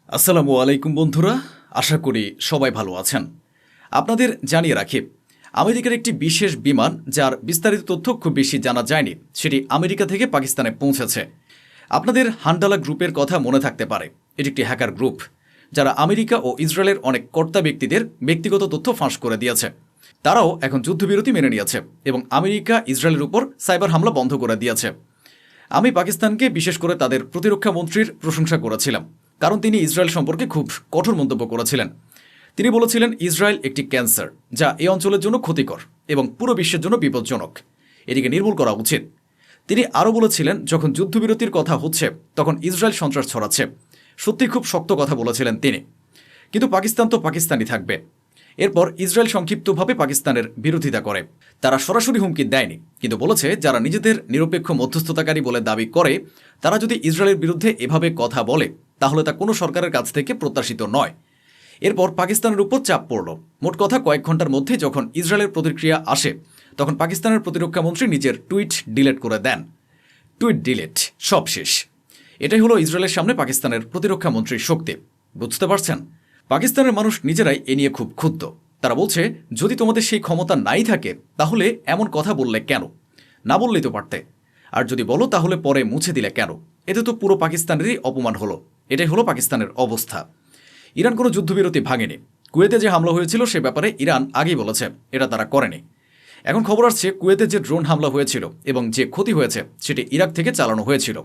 আসসালামু আলাইকুম বন্ধুরা, আশা করি সবাই ভালো আছেন। আপনাদের জানিয়ে রাখি, আমেরিকার একটি বিশেষ বিমান যার বিস্তারিত তথ্য খুব বেশি জানা যায়নি, সেটি আমেরিকা থেকে পাকিস্তানে পৌঁছেছে। আপনাদের হান্ডালা গ্রুপের কথা মনে থাকতে পারে। এটি একটি হ্যাকার গ্রুপ যারা আমেরিকা ও ইসরায়েলের অনেক কর্তা ব্যক্তিদের ব্যক্তিগত তথ্য ফাঁস করে দিয়েছে। তারাও এখন যুদ্ধবিরতি মেনে নিয়েছে এবং আমেরিকা ইসরায়েলের উপর সাইবার হামলা বন্ধ করে দিয়েছে। আমি পাকিস্তানকে বিশেষ করে তাদের প্রতিরক্ষা মন্ত্রীর প্রশংসা করেছিলাম, কারণ তিনি ইসরায়েল সম্পর্কে খুব কঠোর মন্তব্য করেছিলেন। তিনি বলেছিলেন ইসরায়েল একটি ক্যান্সার, যা এই অঞ্চলের জন্য ক্ষতিকর এবং পুরো বিশ্বের জন্য বিপজ্জনক। এটিকে নির্মূল করা উচিত। তিনি আরও বলেছিলেন, যখন যুদ্ধবিরতির কথা হচ্ছে তখন ইসরায়েল সন্ত্রাস ছড়াচ্ছে। সত্যি খুব শক্ত কথা বলেছিলেন তিনি। কিন্তু পাকিস্তান তো পাকিস্তানই থাকবে। এরপর ইসরায়েল সংক্ষিপ্তভাবে পাকিস্তানের বিরোধিতা করে। তারা সরাসরি হুমকি দেয়নি, কিন্তু বলেছে যারা নিজেদের নিরপেক্ষ মধ্যস্থতাকারী বলে দাবি করে তারা যদি ইসরায়েলের বিরুদ্ধে এভাবে কথা বলে তাহলে তা কোনো সরকারের কাছ থেকে প্রত্যাশিত নয়। এরপর পাকিস্তানের উপর চাপ পড়ল। মোট কথা কয়েক ঘন্টার মধ্যে যখন ইসরায়েলের প্রতিক্রিয়া আসে তখন পাকিস্তানের প্রতিরক্ষামন্ত্রী নিজের টুইট ডিলিট করে দেন। টুইট ডিলিট, সব শেষ। এটাই হলো ইসরায়েলের সামনে পাকিস্তানের প্রতিরক্ষামন্ত্রীর শক্তি। বুঝতে পারছেন? পাকিস্তানের মানুষ নিজেরাই এ নিয়ে খুব ক্ষুব্ধ। তারা বলছে, যদি তোমাদের সেই ক্ষমতা নাই থাকে তাহলে এমন কথা বললে কেন? না বললেই তো পারতে। আর যদি বলো তাহলে পরে মুছে দিলে কেন? এতে তো পুরো পাকিস্তানেরই অপমান হলো। এটাই হলো পাকিস্তানের অবস্থা। ইরান কোনো যুদ্ধবিরতি ভাঙেনি। কুয়েতে যে হামলা হয়েছিল সে ব্যাপারে ইরান আগেই বলেছে এটা তারা করেনি। এখন খবর আসছে কুয়েতে যে ড্রোন হামলা হয়েছিল এবং যে ক্ষতি হয়েছে সেটি ইরাক থেকে চালানো হয়েছিল।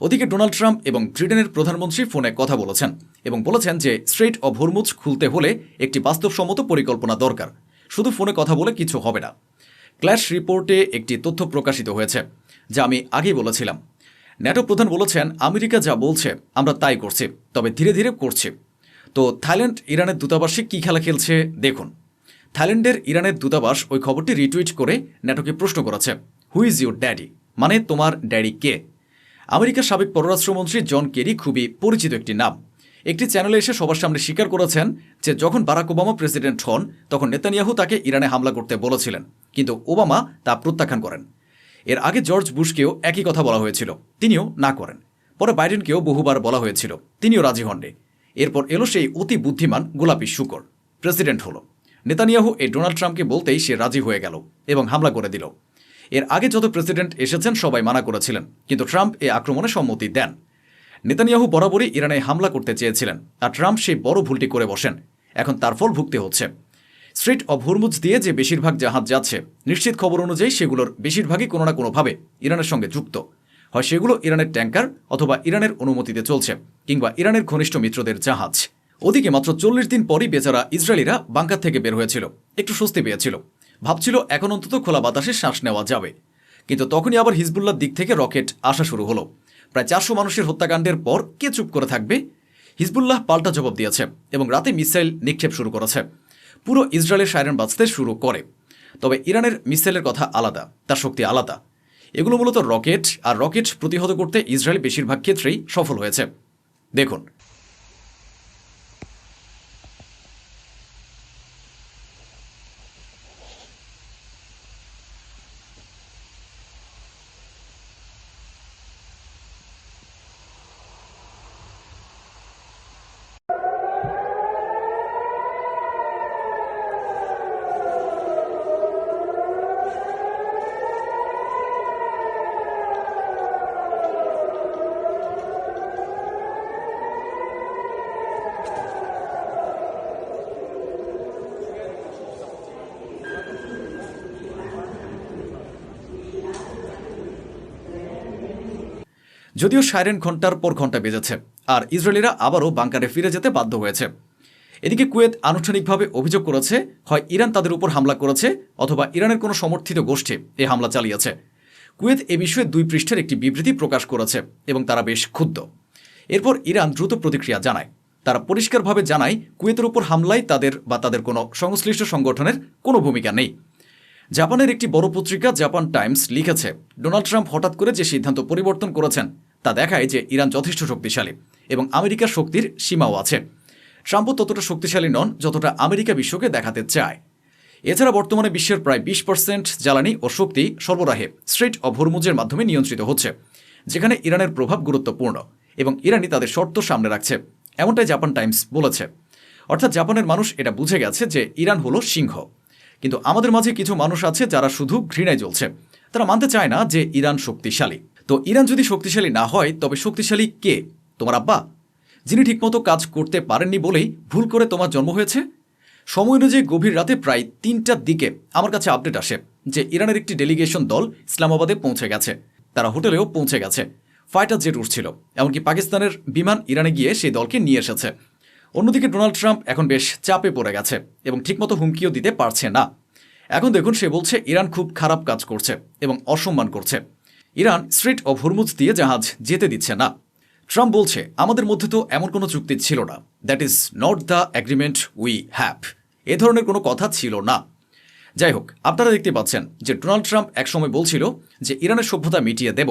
ওদিকে ডোনাল্ড ট্রাম্প এবং ব্রিটেনের প্রধানমন্ত্রী ফোনে কথা বলেছেন এবং বলেছেন যে স্ট্রেইট অব হরমুজ খুলতে হলে একটি বাস্তবসম্মত পরিকল্পনা দরকার। শুধু ফোনে কথা বলে কিছু হবে না। ক্ল্যাশ রিপোর্টে একটি তথ্য প্রকাশিত হয়েছে, যা আমি আগেই বলেছিলাম। ন্যাটো প্রধান বলেছেন, আমেরিকা যা বলছে আমরা তাই করছি, তবে ধীরে ধীরে করছি। তো থাইল্যান্ড ইরানের দূতাবাসে কী খেলা খেলছে দেখুন। থাইল্যান্ডের ইরানের দূতাবাস ওই খবরটি রিটুইট করে ন্যাটোকে প্রশ্ন করেছে, হু ইজ ইউর ড্যাডি, মানে তোমার ড্যাডি কে? আমেরিকার সাবেক পররাষ্ট্রমন্ত্রী জন কেরি খুবই পরিচিত একটি নাম। একটি চ্যানেলে এসে সবার সামনে স্বীকার করেছেন যে যখন বারাক ওবামা প্রেসিডেন্ট হন তখন নেতানিয়াহু তাকে ইরানে হামলা করতে বলেছিলেন, কিন্তু ওবামা তা প্রত্যাখ্যান করেন। এর আগে জর্জ বুশকেও একই কথা বলা হয়েছিল, তিনিও না করেন। পরে বাইডেনকেও বহুবার বলা হয়েছিল, তিনিও রাজি হননি। এরপর এলো সেই অতি বুদ্ধিমান গোলাপি শূকর, প্রেসিডেন্ট হলো। নেতানিয়াহু এই ডোনাল্ড ট্রাম্পকে বলতেই সে রাজি হয়ে গেল এবং হামলা করে দিল। এর আগে যত প্রেসিডেন্ট এসেছেন সবাই মানা করেছিলেন, কিন্তু ট্রাম্প এই আক্রমণে সম্মতি দেন। নেতানিয়াহু বরাবরই ইরানে হামলা করতে চেয়েছিলেন, আর ট্রাম্প সেই বড় ভুলটি করে বসেন। এখন তার ফল ভুগতে হচ্ছে। স্ট্রেইট অব হরমুজ দিয়ে যে বেশিরভাগ জাহাজ যাচ্ছে, নিশ্চিত খবর অনুযায়ী সেগুলোর বেশিরভাগই কোনো না কোনোভাবে ইরানের সঙ্গে যুক্ত। হয় সেগুলো ইরানের ট্যাঙ্কার, অথবা ইরানের অনুমতিতে চলছে, কিংবা ইরানের ঘনিষ্ঠ মিত্রদের জাহাজ। ওদিকে মাত্র 40 দিন পরই বেচারা ইসরায়েলিরা বাংকার থেকে বের হয়েছিল, একটু স্বস্তি পেয়েছিল। ভাবছিল এখন অন্তত খোলা বাতাসে শ্বাস নেওয়া যাবে। কিন্তু তখনই আবার হিজবুল্লাহর দিক থেকে রকেট আসা শুরু হলো। প্রায় 400 মানুষের হত্যাকাণ্ডের পর কে চুপ করে থাকবে? হিজবুল্লাহ পাল্টা জবাব দিয়েছে এবং রাতে মিসাইল নিক্ষেপ শুরু করেছে। পুরো ইসরায়েলের সাইরেন বাজতে শুরু করে। তবে ইরানের মিসাইলের কথা আলাদা, তার শক্তি আলাদা। এগুলো মূলত রকেট, আর রকেট প্রতিহত করতে ইসরায়েল বেশিরভাগ ক্ষেত্রেই সফল হয়েছে। দেখুন। যদিও সাইরেন ঘন্টার পর ঘন্টা বেজেছে, আর ইসরায়েলিরা আবারও বাংকারে ফিরে যেতে বাধ্য হয়েছে। এদিকে কুয়েত আনুষ্ঠানিকভাবে অভিযোগ করেছে, হয় ইরান তাদের উপর হামলা করেছে, অথবা ইরানের কোনো সমর্থিত গোষ্ঠী এ হামলা চালিয়েছে। কুয়েত এ বিষয়ে 2 পৃষ্ঠার একটি বিবৃতি প্রকাশ করেছে এবং তারা বেশ ক্ষুব্ধ। এরপর ইরান দ্রুত প্রতিক্রিয়া জানায়। তারা পরিষ্কারভাবে জানায় কুয়েতের উপর হামলায় তাদের বা তাদের কোনো সংশ্লিষ্ট সংগঠনের কোনো ভূমিকা নেই। জাপানের একটি বড় পত্রিকা জাপান টাইমস লিখেছে, ডোনাল্ড ট্রাম্প হঠাৎ করে যে সিদ্ধান্ত পরিবর্তন করেছেন তা দেখায় যে ইরান যথেষ্ট শক্তিশালী এবং আমেরিকার শক্তির সীমাও আছে। ট্রাম্পও ততটা শক্তিশালী নন যতটা আমেরিকা বিশ্বকে দেখাতে চায়। এছাড়া বর্তমানে বিশ্বের প্রায় 20% জ্বালানি ও শক্তি সরবরাহে স্ট্রেইট অব হরমুজের মাধ্যমে নিয়ন্ত্রিত হচ্ছে, যেখানে ইরানের প্রভাব গুরুত্বপূর্ণ এবং ইরানি তাদের শর্ত সামনে রাখছে। এমনটাই জাপান টাইমস বলেছে। অর্থাৎ জাপানের মানুষ এটা বুঝে গেছে যে ইরান হলো সিংহ। কিন্তু আমাদের মাঝে কিছু মানুষ আছে যারা শুধু ঘৃণায় জ্বলছে। তারা মানতে চায় না যে ইরান শক্তিশালী। তো ইরান যদি শক্তিশালী না হয় তবে শক্তিশালী কে? তোমার আব্বা, যিনি ঠিকমতো কাজ করতে পারেননি বলেই ভুল করে তোমার জন্ম হয়েছে? সময় অনুযায়ী গভীর রাতে প্রায় 3টার দিকে আমার কাছে আপডেট আসে যে ইরানের একটি ডেলিগেশন দল ইসলামাবাদে পৌঁছে গেছে। তারা হোটেলেও পৌঁছে গেছে, ফাইটার জেট উঠছিল, এমনকি পাকিস্তানের বিমান ইরানে গিয়ে সেই দলকে নিয়ে এসেছে। অন্যদিকে ডোনাল্ড ট্রাম্প এখন বেশ চাপে পড়ে গেছে এবং ঠিকমতো হুমকিও দিতে পারছে না। এখন দেখুন, সে বলছে ইরান খুব খারাপ কাজ করছে এবং অসম্মান করছে। ইরান স্ট্রেইট অফ হরমুজ দিয়ে জাহাজ যেতে দিচ্ছে না। ট্রাম্প বলছে আমাদের মধ্যে তো এমন কোনো চুক্তি ছিল না, that is not the agreement we have. এ ধরনের কোনো কথা ছিল না। যাই হোক, আপনারা দেখতে পাচ্ছেন যে ডোনাল্ড ট্রাম্প একসময় বলছিল যে ইরানের সভ্যতা মিটিয়ে দেব,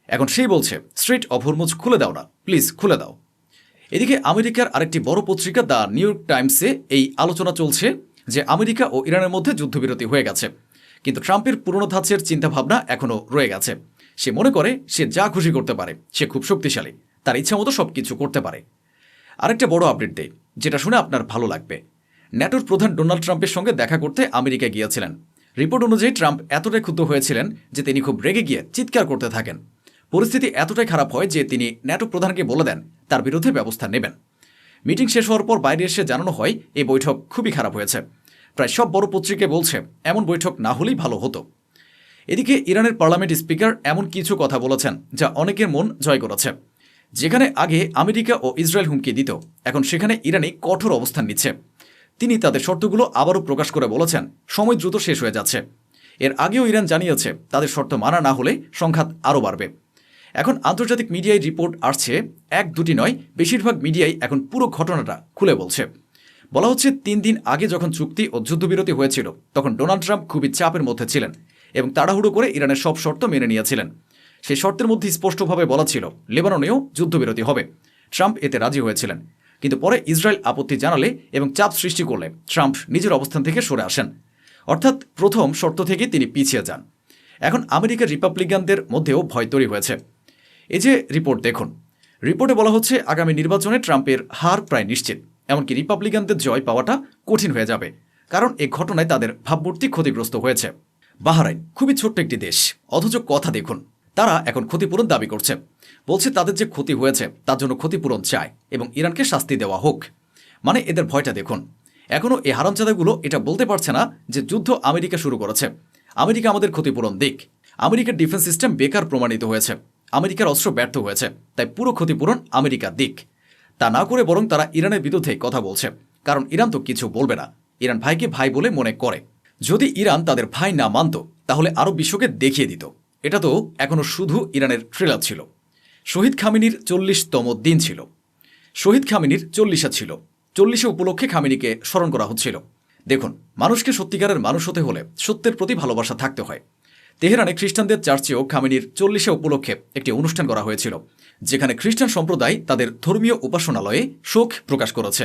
এখন সেই বলছে স্ট্রেইট অফ হরমুজ খুলে দাও না, প্লিজ খুলে দাও। এদিকে আমেরিকার আরেকটি বড় পত্রিকা দ্য নিউ ইয়র্ক টাইমসে এই আলোচনা চলছে যে আমেরিকা ও ইরানের মধ্যে যুদ্ধবিরতি হয়ে গেছে, কিন্তু ট্রাম্পের পুরনো ধাঁচের চিন্তাভাবনা এখনও রয়ে গেছে। সে মনে করে সে যা খুশি করতে পারে, সে খুব শক্তিশালী, তার ইচ্ছা মতো সব কিছু করতে পারে। আরেকটা বড় আপডেট দেয়, যেটা শুনে আপনার ভালো লাগবে। ন্যাটোর প্রধান ডোনাল্ড ট্রাম্পের সঙ্গে দেখা করতে আমেরিকায় গিয়েছিলেন। রিপোর্ট অনুযায়ী ট্রাম্প এতটাই ক্ষুব্ধ হয়েছিলেন যে তিনি খুব রেগে গিয়ে চিৎকার করতে থাকেন। পরিস্থিতি এতটাই খারাপ হয় যে তিনি ন্যাটো প্রধানকে বলে দেন তার বিরুদ্ধে ব্যবস্থা নেবেন। মিটিং শেষ হওয়ার পর বাইরে এসে জানানো হয় এই বৈঠক খুবই খারাপ হয়েছে। প্রায় সব বড় পত্রিকা বলছে এমন বৈঠক না হলেই ভালো হতো। এদিকে ইরানের পার্লামেন্ট স্পিকার এমন কিছু কথা বলেছেন যা অনেকের মন জয় করেছে। যেখানে আগে আমেরিকা ও ইসরায়েল হুমকি দিত, এখন সেখানে ইরানে কঠোর অবস্থান নিচ্ছে। তিনি তাদের শর্তগুলো আবারও প্রকাশ করে বলেছেন সময় দ্রুত শেষ হয়ে যাচ্ছে। এর আগেও ইরান জানিয়েছে তাদের শর্ত মানা না হলে সংঘাত আরও বাড়বে। এখন আন্তর্জাতিক মিডিয়ায় রিপোর্ট আসছে, এক দুটি নয়, বেশিরভাগ মিডিয়াই এখন পুরো ঘটনাটা খুলে বলছে। বলা হচ্ছে 3 দিন আগে যখন চুক্তি ও যুদ্ধবিরতি হয়েছিল তখন ডোনাল্ড ট্রাম্প খুবই চাপের মধ্যে ছিলেন এবং তাড়াহুড়ো করে ইরানের সব শর্ত মেনে নিয়েছিলেন। সেই শর্তের মধ্যে স্পষ্টভাবে বলা ছিল লেবাননেও যুদ্ধবিরতি হবে। ট্রাম্প এতে রাজি হয়েছিলেন, কিন্তু পরে ইসরায়েল আপত্তি জানালে এবং চাপ সৃষ্টি করলে ট্রাম্প নিজের অবস্থান থেকে সরে আসেন। অর্থাৎ প্রথম শর্ত থেকে তিনি পিছিয়ে যান। এখন আমেরিকার রিপাবলিকানদের মধ্যেও ভয় তৈরি হয়েছে। এই যে রিপোর্ট দেখুন, রিপোর্টে বলা হচ্ছে আগামী নির্বাচনে ট্রাম্পের হার প্রায় নিশ্চিত, এমনকি রিপাবলিকানদের জয় পাওয়াটা কঠিন হয়ে যাবে, কারণ এ ঘটনায় তাদের ভাবমূর্তি ক্ষতিগ্রস্ত হয়েছে। বাহরাইন খুবই ছোট্ট একটি দেশ, অথচ কথা দেখুন, তারা এখন ক্ষতিপূরণ দাবি করছে। বলছে তাদের যে ক্ষতি হয়েছে তার জন্য ক্ষতিপূরণ চায় এবং ইরানকে শাস্তি দেওয়া হোক। মানে এদের ভয়টা দেখুন। এখনও এই হারামজাদাগুলো এটা বলতে পারছে না যে যুদ্ধ আমেরিকা শুরু করেছে, আমেরিকা আমাদের ক্ষতিপূরণ দিক। আমেরিকার ডিফেন্স সিস্টেম বেকার প্রমাণিত হয়েছে, আমেরিকার অস্ত্র ব্যর্থ হয়েছে, তাই পুরো ক্ষতিপূরণ আমেরিকা দিক। তা না করে বরং তারা ইরানের বিরুদ্ধে কথা বলছে, কারণ ইরান তো কিছু বলবে না, ইরান ভাইকে ভাই বলে মনে করে। যদি ইরান তাদের ভাই না মানত তাহলে আরও বিশ্বকে দেখিয়ে দিত। এটা তো এখনও শুধু ইরানের ট্রেলার ছিল। শহীদ খামেনির 40তম দিন ছিল, শহীদ খামেনির 40 ছিল, 40 উপলক্ষে খামেনিকে স্মরণ করা হচ্ছিল। দেখুন, মানুষকে সত্যিকারের মানুষ হতে হলে সত্যের প্রতি ভালোবাসা থাকতে হয়। তেহরানে খ্রিস্টানদের চার্চেও খামেনির 40 উপলক্ষে একটি অনুষ্ঠান করা হয়েছিল, যেখানে খ্রিস্টান সম্প্রদায় তাদের ধর্মীয় উপাসনালয়ে শোক প্রকাশ করেছে।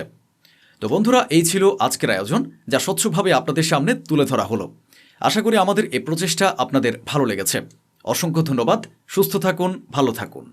তো বন্ধুরা, এই ছিল আজকের আয়োজন, যা স্বচ্ছভাবে আপনাদের সামনে তুলে ধরা হলো। আশা করি আমাদের এই প্রচেষ্টা আপনাদের ভালো লেগেছে। অসংখ্য ধন্যবাদ। সুস্থ থাকুন, ভালো থাকুন।